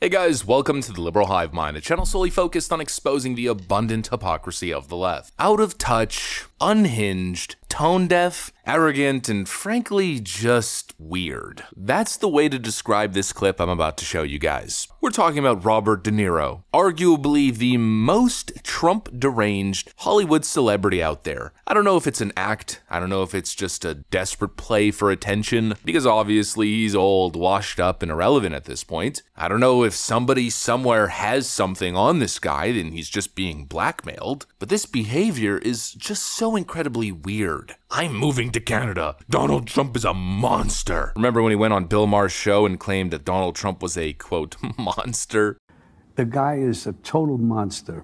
Hey guys, welcome to the Liberal Hive Mind, a channel solely focused on exposing the abundant hypocrisy of the left. Out of touch, unhinged, tone-deaf, arrogant, and frankly, just weird. That's the way to describe this clip I'm about to show you guys. We're talking about Robert De Niro, arguably the most Trump-deranged Hollywood celebrity out there. I don't know if it's an act, I don't know if it's just a desperate play for attention, because obviously he's old, washed up, and irrelevant at this point. I don't know if somebody somewhere has something on this guy, then he's just being blackmailed, but this behavior is just so incredibly weird. I'm moving to Canada. Donald Trump is a monster. Remember when he went on Bill Maher's show and claimed that Donald Trump was a, quote, monster? The guy is a total monster.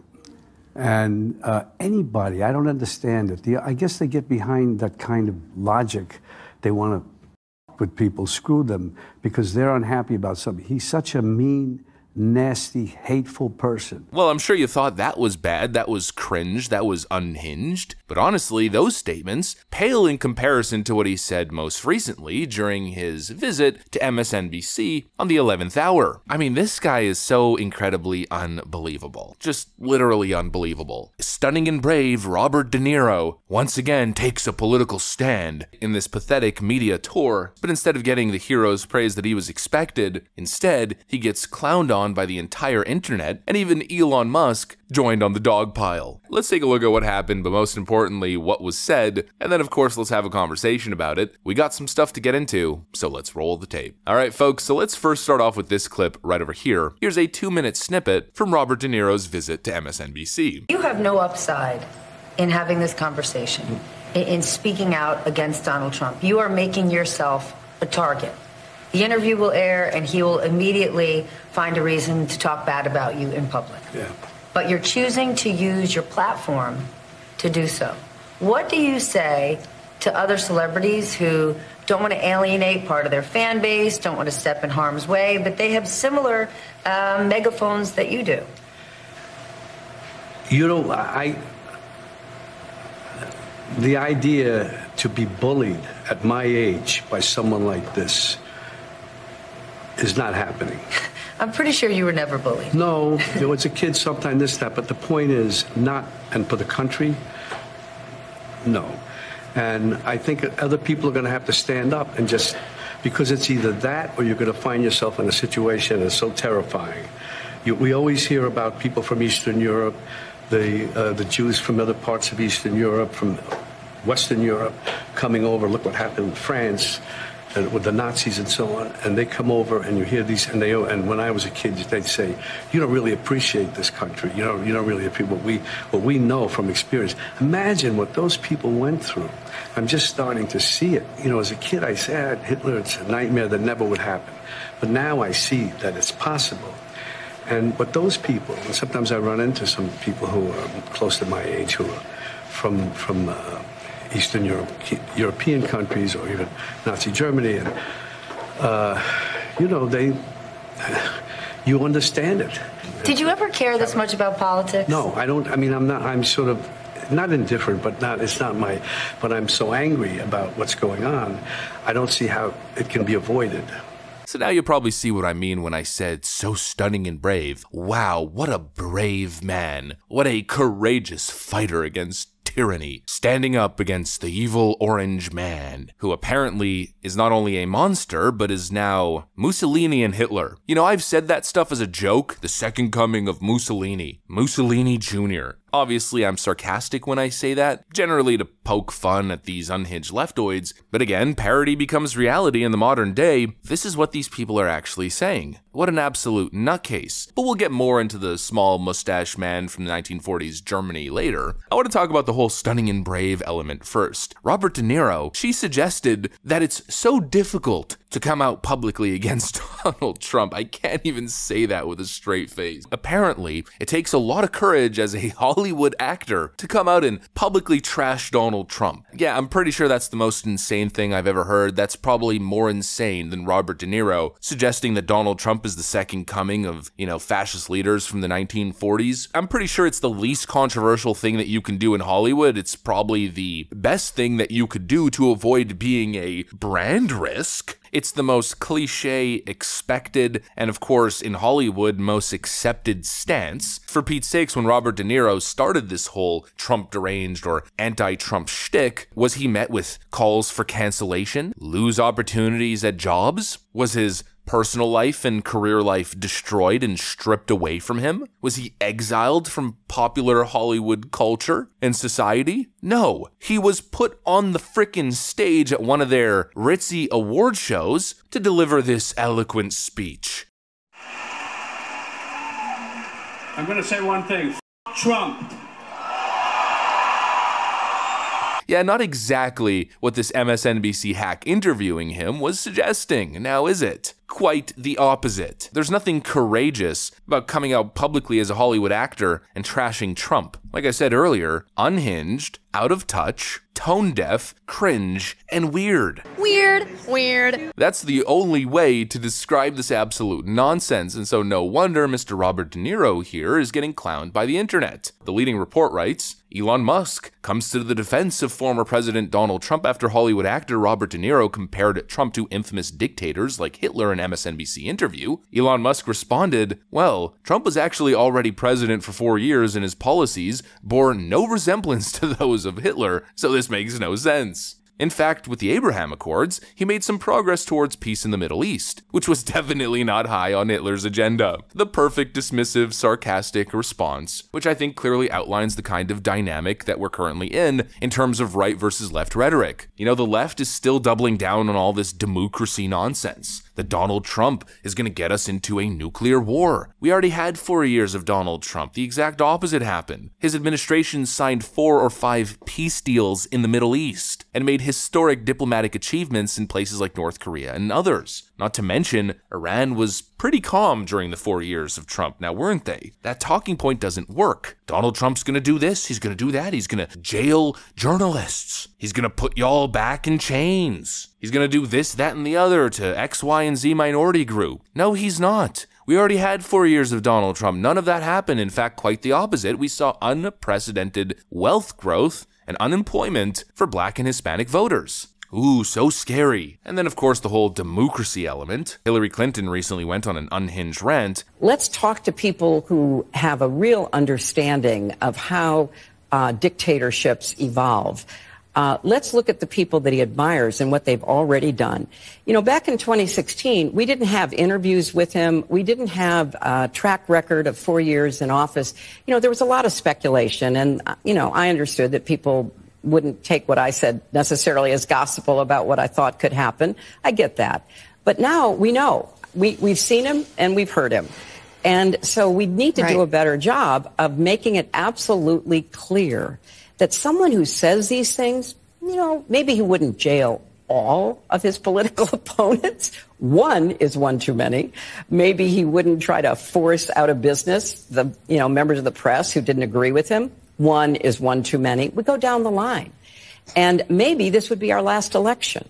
And anybody, I don't understand it. I guess they get behind that kind of logic. They want to with people, screw them, because they're unhappy about something. He's such a mean, nasty, hateful person. Well, I'm sure you thought that was bad, that was cringe, that was unhinged. But honestly, those statements pale in comparison to what he said most recently during his visit to MSNBC on the 11th hour. I mean, this guy is so incredibly unbelievable. Just literally unbelievable. Stunning and brave Robert De Niro once again takes a political stand in this pathetic media tour, but instead of getting the hero's praise that he was expected, instead, he gets clowned on by the entire internet, and even Elon Musk joined on the dog pile. Let's take a look at what happened, but most importantly, what was said, and then of course let's have a conversation about it. We got some stuff to get into, so let's roll the tape. Alright folks, so let's first start off with this clip right over here. Here's a 2-minute snippet from Robert De Niro's visit to MSNBC. You have no upside in having this conversation, in speaking out against Donald Trump. You are making yourself a target. The interview will air, and he will immediately find a reason to talk bad about you in public. Yeah. But you're choosing to use your platform to do so. What do you say to other celebrities who don't want to alienate part of their fan base, don't want to step in harm's way, but they have similar megaphones that you do? You know, the idea to be bullied at my age by someone like this is not happening. I'm pretty sure you were never bullied. No, there was a kid sometime this, that, but the point is not, and for the country, no. And I think other people are going to have to stand up and just, because it's either that or you're going to find yourself in a situation that's so terrifying. We always hear about people from Eastern Europe, the Jews from other parts of Eastern Europe, from Western Europe, coming over. Look what happened in France. And with the Nazis and so on, and they come over, and you hear these, and when I was a kid, they'd say, "You don't really appreciate this country. You don't really appreciate what we know from experience." Imagine what those people went through. I'm just starting to see it. You know, as a kid, I said Hitler, it's a nightmare that never would happen, but now I see that it's possible. And but those people, and sometimes I run into some people who are close to my age who are from Eastern Europe, European countries, or even Nazi Germany, and you know, you understand it. Did you ever care this much about politics? No, I don't. I mean, I'm sort of not indifferent, but it's not my. But I'm so angry about what's going on. I don't see how it can be avoided. So now you'll probably see what I mean when I said so stunning and brave. Wow, what a brave man. What a courageous fighter against tyranny, standing up against the evil orange man, who apparently is not only a monster, but is now Mussolini and Hitler. You know, I've said that stuff as a joke, the second coming of Mussolini Jr. Obviously, I'm sarcastic when I say that, generally to poke fun at these unhinged leftoids, but again, parody becomes reality in the modern day. This is what these people are actually saying. What an absolute nutcase. But we'll get more into the small mustache man from the 1940s Germany later. I want to talk about the whole stunning and brave element first. Robert De Niro, she suggested that it's so difficult to come out publicly against Donald Trump. I can't even say that with a straight face. Apparently, it takes a lot of courage as a Hollywood actor to come out and publicly trash Donald Trump. Yeah, I'm pretty sure that's the most insane thing I've ever heard. That's probably more insane than Robert De Niro suggesting that Donald Trump is the second coming of, you know, fascist leaders from the 1940s. I'm pretty sure it's the least controversial thing that you can do in Hollywood. It's probably the best thing that you could do to avoid being a brand risk. It's the most cliche, expected, and of course in Hollywood, most accepted stance. For Pete's sakes, when Robert De Niro started this whole Trump deranged or anti-Trump shtick, was he met with calls for cancellation, lose opportunities at jobs? Was his personal life and career life destroyed and stripped away from him? Was he exiled from popular Hollywood culture and society? No, he was put on the frickin' stage at one of their ritzy award shows to deliver this eloquent speech. I'm gonna say one thing, Trump. Yeah, not exactly what this MSNBC hack interviewing him was suggesting, now is it? Quite the opposite. There's nothing courageous about coming out publicly as a Hollywood actor and trashing Trump. Like I said earlier, unhinged, out of touch, tone deaf, cringe, and weird. Weird. That's the only way to describe this absolute nonsense, and so no wonder Mr. Robert De Niro here is getting clowned by the internet. The leading report writes, Elon Musk comes to the defense of former President Donald Trump after Hollywood actor Robert De Niro compared Trump to infamous dictators like Hitler in MSNBC interview. Elon Musk responded, well, Trump was actually already president for 4 years and his policies bore no resemblance to those of Hitler, so this makes no sense. In fact, with the Abraham Accords, he made some progress towards peace in the Middle East, which was definitely not high on Hitler's agenda. The perfect dismissive, sarcastic response, which I think clearly outlines the kind of dynamic that we're currently in terms of right versus left rhetoric. You know, the left is still doubling down on all this democracy nonsense. That Donald Trump is going to get us into a nuclear war. We already had 4 years of Donald Trump. The exact opposite happened. His administration signed 4 or 5 peace deals in the Middle East and made historic diplomatic achievements in places like North Korea and others. Not to mention, Iran was pretty calm during the 4 years of Trump, now weren't they? That talking point doesn't work. Donald Trump's gonna do this, he's gonna do that, he's gonna jail journalists. He's gonna put y'all back in chains. He's gonna do this, that, and the other to X, Y, and Z minority group. No, he's not. We already had 4 years of Donald Trump. None of that happened. In fact, quite the opposite. We saw unprecedented wealth growth and unemployment for Black and Hispanic voters. Ooh, so scary. And then, of course, the whole democracy element. Hillary Clinton recently went on an unhinged rant. Let's talk to people who have a real understanding of how dictatorships evolve. Let's look at the people that he admires and what they've already done. You know, back in 2016, we didn't have interviews with him. We didn't have a track record of 4 years in office. You know, there was a lot of speculation. And, you know, I understood that people wouldn't take what I said necessarily as gospel about what I thought could happen. I get that. But now we know. We've seen him and we've heard him. And so we need to do a better job of making it absolutely clear that someone who says these things, you know, maybe he wouldn't jail all of his political opponents. One is one too many. Maybe he wouldn't try to force out of business the, you know, members of the press who didn't agree with him. One is one too many. We go down the line. And maybe this would be our last election,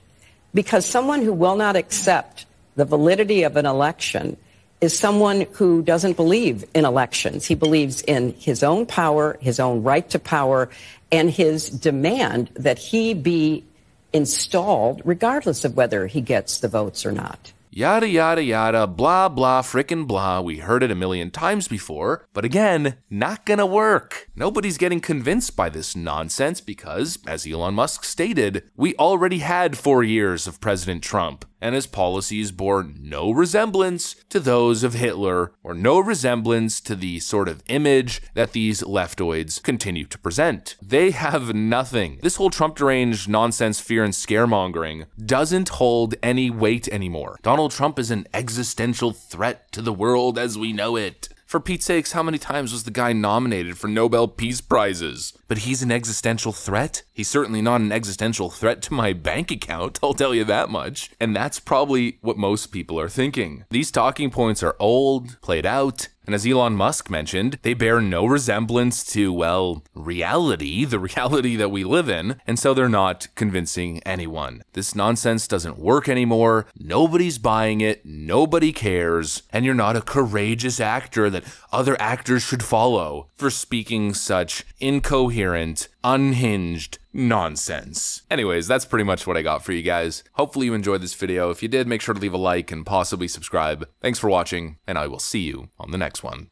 because someone who will not accept the validity of an election is someone who doesn't believe in elections. He believes in his own power, his own right to power, and his demand that he be installed regardless of whether he gets the votes or not. Yada, yada, yada, blah, blah, frickin' blah. We heard it a million times before, but again, not gonna work. Nobody's getting convinced by this nonsense because, as Elon Musk stated, we already had 4 years of President Trump, and his policies bore no resemblance to those of Hitler, or no resemblance to the sort of image that these leftoids continue to present. They have nothing. This whole Trump deranged nonsense, fear and scaremongering doesn't hold any weight anymore. Donald Trump is an existential threat to the world as we know it. For Pete's sakes, how many times was the guy nominated for Nobel Peace Prizes? But he's an existential threat? He's certainly not an existential threat to my bank account, I'll tell you that much. And that's probably what most people are thinking. These talking points are old, played out, and as Elon Musk mentioned, they bear no resemblance to, well, reality, the reality that we live in, and so they're not convincing anyone. This nonsense doesn't work anymore, nobody's buying it, nobody cares, and you're not a courageous actor that other actors should follow for speaking such incoherent, unhinged nonsense. Anyways, that's pretty much what I got for you guys. Hopefully you enjoyed this video. If you did, make sure to leave a like and possibly subscribe. Thanks for watching, and I will see you on the next one.